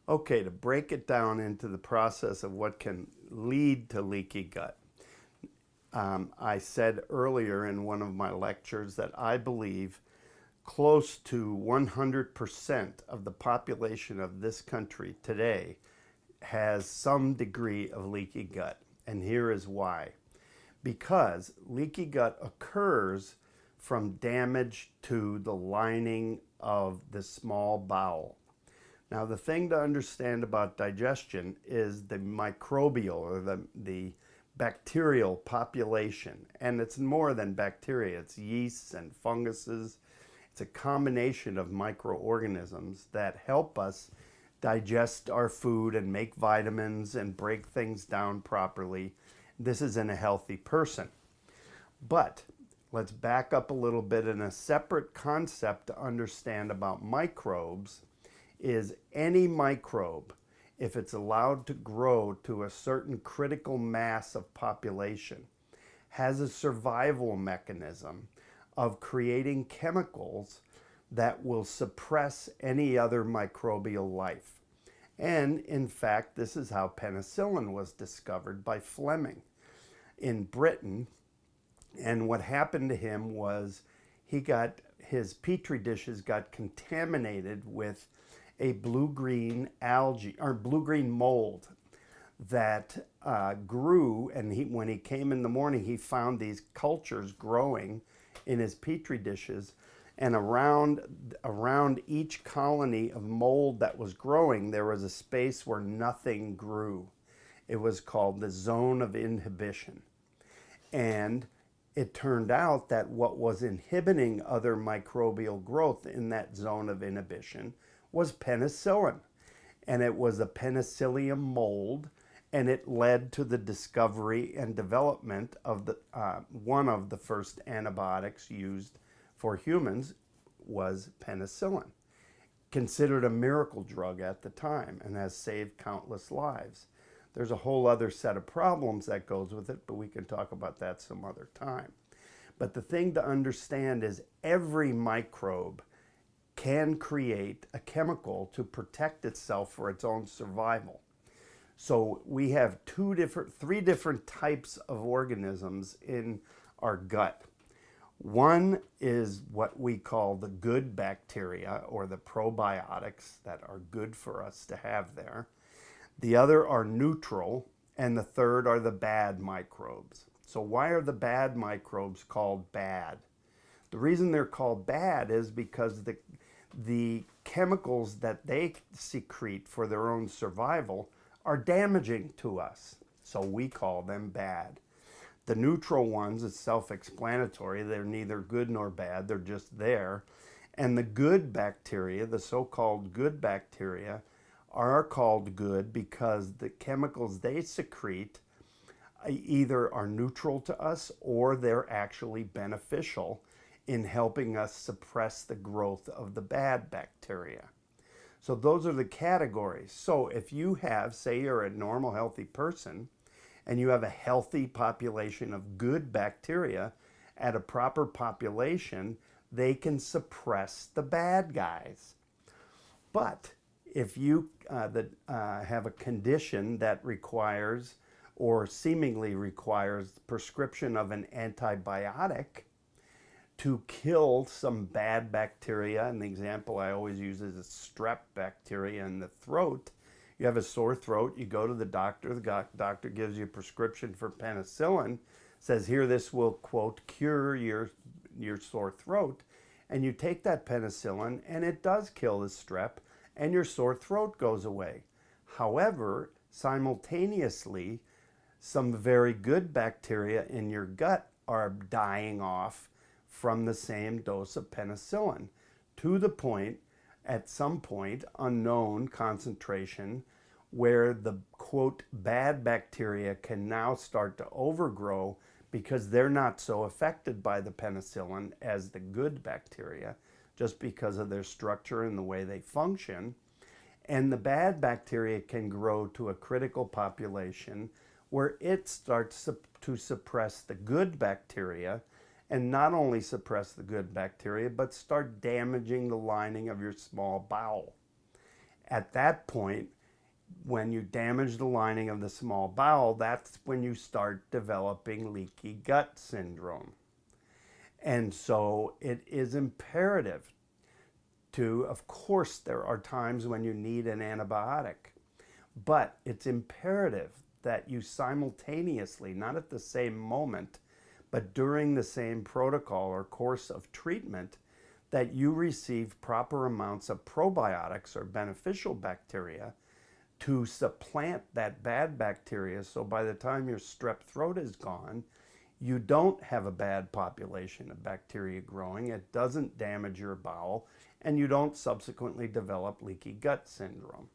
Okay, to break it down into the process of what can lead to leaky gut. I said earlier in one of my lectures that I believe close to 100% of the population of this country today has some degree of leaky gut. And here is why. Because leaky gut occurs from damage to the lining of the small bowel. Now, the thing to understand about digestion is the microbial or the bacterial population. And it's more than bacteria, it's yeasts and funguses. It's a combination of microorganisms that help us digest our food and make vitamins and break things down properly. This is in a healthy person. But let's back up a little bit, in a separate concept to understand about microbes is any microbe, if it's allowed to grow to a certain critical mass of population, has a survival mechanism of creating chemicals that will suppress any other microbial life. And in fact, this is how penicillin was discovered by Fleming in Britain. And what happened to him was his petri dishes got contaminated with a blue-green algae or blue-green mold that grew. And when he came in the morning, he found these cultures growing in his petri dishes. And around each colony of mold that was growing, there was a space where nothing grew. It was called the zone of inhibition. And it turned out that what was inhibiting other microbial growth in that zone of inhibition was penicillin. And it was a penicillium mold, and it led to the discovery and development of one of the first antibiotics used for humans was penicillin, considered a miracle drug at the time and has saved countless lives. There's a whole other set of problems that goes with it, but we can talk about that some other time. But the thing to understand is every microbe can create a chemical to protect itself for its own survival. So we have three different types of organisms in our gut. One is what we call the good bacteria or the probiotics that are good for us to have there. The other are neutral, and the third are the bad microbes. So why are the bad microbes called bad? The reason they're called bad is because the chemicals that they secrete for their own survival are damaging to us. So we call them bad. The neutral ones, it's self-explanatory. They're neither good nor bad. They're just there. And the good bacteria, the so-called good bacteria, are called good because the chemicals they secrete either are neutral to us or they're actually beneficial in helping us suppress the growth of the bad bacteria. So those are the categories. So if you have, say you're a normal, healthy person, and you have a healthy population of good bacteria at a proper population, they can suppress the bad guys. But if you have a condition that requires or seemingly requires prescription of an antibiotic to kill some bad bacteria, and the example I always use is a strep bacteria in the throat. You have a sore throat, you go to the doctor gives you a prescription for penicillin, says here this will, quote, cure your sore throat, and you take that penicillin and it does kill the strep and your sore throat goes away. However, simultaneously, some very good bacteria in your gut are dying off from the same dose of penicillin to the point, at some point, unknown concentration, where the, quote, bad bacteria can now start to overgrow because they're not so affected by the penicillin as the good bacteria, just because of their structure and the way they function. And the bad bacteria can grow to a critical population where it starts to suppress the good bacteria, and not only suppress the good bacteria, but start damaging the lining of your small bowel. At that point, when you damage the lining of the small bowel, that's when you start developing leaky gut syndrome. And so it is imperative to, of course, there are times when you need an antibiotic, but it's imperative that you simultaneously, not at the same moment, but during the same protocol or course of treatment, that you receive proper amounts of probiotics or beneficial bacteria to supplant that bad bacteria, so by the time your strep throat is gone, you don't have a bad population of bacteria growing, it doesn't damage your bowel, and you don't subsequently develop leaky gut syndrome.